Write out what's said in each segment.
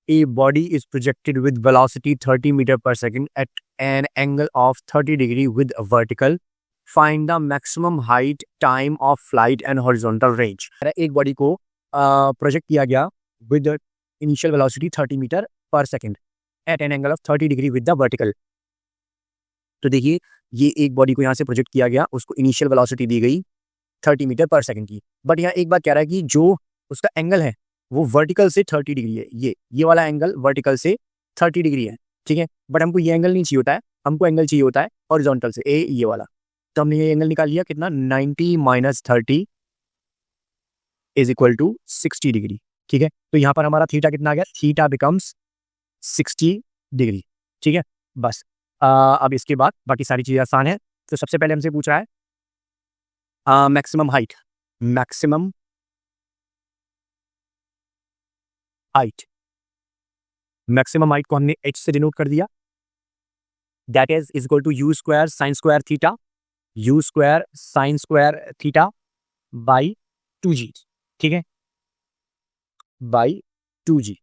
A body is projected with velocity 30 meter per second at an angle of 30 degree with a vertical. Find the maximum height, time of flight and horizontal range. एक body को project किया गया with initial velocity 30 metre per second at an angle of 30 degree with the vertical. तो देखिए ये एक body को यहाँ से प्रोजेक्ट किया गया, उसको इनिशियल वेलोसिटी दी गई 30 मीटर पर सेकंड की. बट यहाँ एक बात कह रहा है कि जो उसका एंगल है वो वर्टिकल से 30 डिग्री है. ये वाला एंगल वर्टिकल से 30 डिग्री है, ठीक है. बट हमको ये एंगल नहीं चाहिए होता है, हमको एंगल चाहिए होता है हॉरिजॉन्टल से, ये वाला. तो हमने ये एंगल निकाल लिया कितना, 90 माइनस 30 इज इक्वल टू 60 डिग्री. ठीक है, तो यहाँ पर हमारा थीटा कितना आ गया, थीटा बिकम्स 60 डिग्री. ठीक है, बस अब इसके बाद बाकी सारी चीज़ें आसान है. तो सबसे पहले हमसे पूछ रहा है maximum height. Maximum height, maximum height को हमने h से डिनोट कर दिया. That is equal to u square sine square theta, u square sine square theta by 2g. ठीक है, बाई 2g.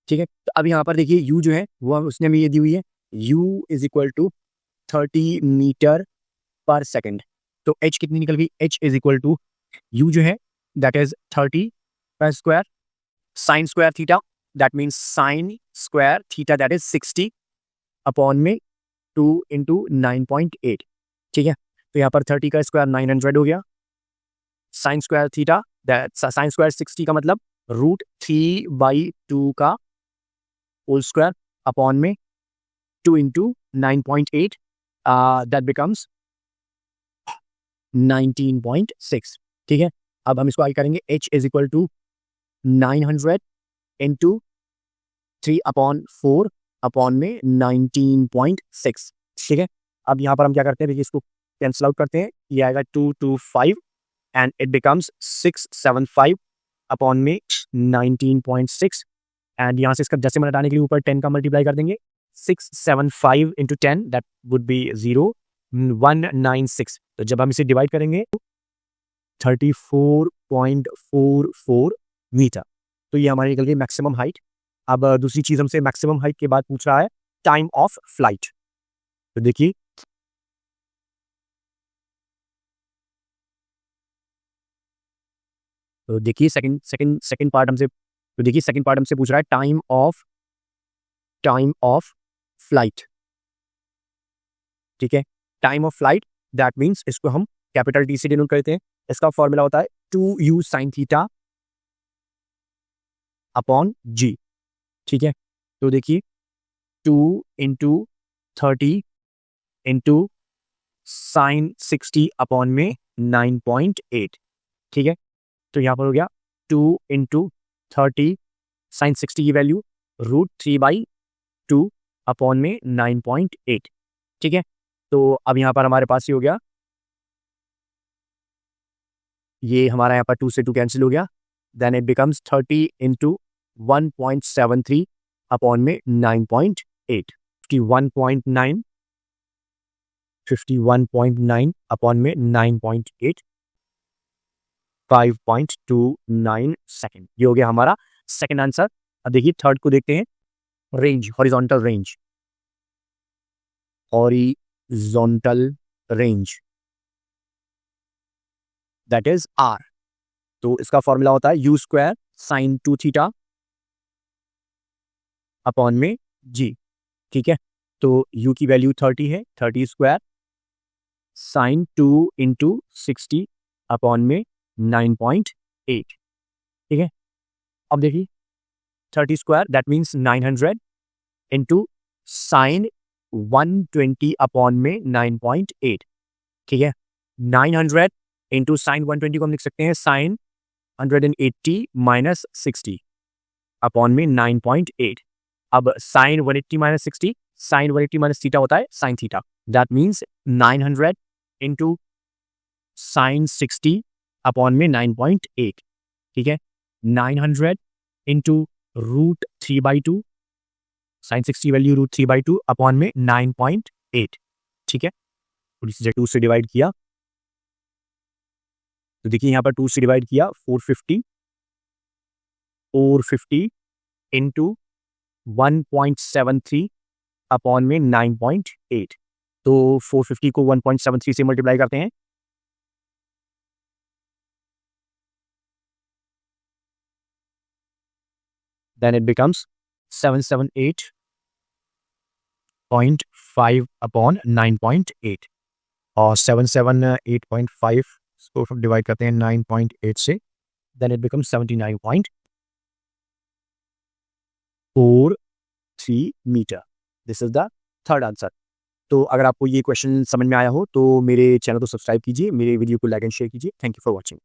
ठीक है, तो अब यहाँ पर देखिए u जो है वो उसने हमें ये दी हुई है, u is equal to 30 metre per second. तो h कितनी निकल गई, h is equal to u जो है दैट इज 30 का square sine square theta, that means sine square theta that is 60 upon में 2 इंटू 9.8. ठीक है, तो यहाँ पर 30 का स्क्वायर 900 हो गया. Sign square theta that sine square 60 का मतलब √3/2 का होल स्क्वायर अपॉन में 2 इंटू 9.8 दैट बिकम्स 19.6. ठीक है, अब हम इसको आगे करेंगे. h is equal to 900 into 3/4 upon में 19.6. ठीक है, अब यहाँ पर हम क्या करते हैं, देखिए इसको कैंसिल आउट करते हैं. ये आएगा 225 एंड इट बिकम्स 675 अपॉन में 19.6. एंड यहाँ से इसका डेसिमल हटाने के लिए ऊपर 10 का मल्टीप्लाई कर देंगे. 675 इंटू 10 दैट वुड बी 0196. तो जब हम इसे डिवाइड करेंगे 34.44 मीटर. तो ये हमारी निकल गई मैक्सिमम हाइट. अब दूसरी चीज हमसे मैक्सिमम हाइट के बाद पूछ रहा है टाइम ऑफ फ्लाइट. तो देखिए सेकंड पार्ट हमसे, तो देखिए सेकंड पार्ट हमसे पूछ रहा है टाइम ऑफ फ्लाइट. ठीक है, time of flight that means इसको हम कैपिटल टी से डिनोट करते हैं. इसका फॉर्मूला होता है 2u sine theta upon g. ठीक है, तो देखिए 2 इंटू 30 इंटू साइन 60 अपॉन में 9.8. ठीक है, तो यहाँ पर हो गया 2 इंटू 30 साइन 60 की वैल्यू √3/2 अपॉन में 9.8. ठीक है, तो अब यहाँ पर हमारे पास ये हो गया, ये हमारा यहाँ पर 2 से 2 कैंसिल हो गया. Then it becomes 30 into 1.73 upon में 9.8. 51.9 अपॉन में 9.8, 5.29 सेकेंड. ये हो गया हमारा सेकेंड आंसर. अब देखिए थर्ड को देखते हैं. Range, horizontal range, horizontal range that is r. तो इसका फॉर्मूला होता है u square sine 2 theta upon में g. ठीक है, तो u की वैल्यू 30 है, 30 स्क्वायर साइन 2 इंटू 60 अपॉन में 9.8. ठीक है, अब देखिए 30 square that means 900 into sign 120 upon में 9.8. ठीक है, 900 इंटू साइन 120 को हम लिख सकते हैं साइन 180 माइनस 60 अपॉन में 9.8. अब sine 180 minus 60, sine 180 minus theta होता है sine theta. That means 900 into sine 60 upon में 9.8. ठीक है, 900 इंटू √3/2 साइन 60 वैल्यू √3/2 अपॉन में 9.8. ठीक है, और इसे 2 से डिवाइड किया तो देखिए यहाँ पर 2 से डिवाइड किया 450 इंटू 1.73 अपॉन में 9.8। तो 450 को 1.73 से मल्टीप्लाई करते हैं, then it becomes 778.5 upon 9.8 और 778.5 को डिवाइड करते हैं 9.8 से, then it becomes 79.43 metre. This is the third answer. तो अगर आपको ये क्वेश्चन समझ में आया हो तो मेरे चैनल को सब्सक्राइब कीजिए, मेरे वीडियो को लाइक एंड शेयर कीजिए। Thank you for watching.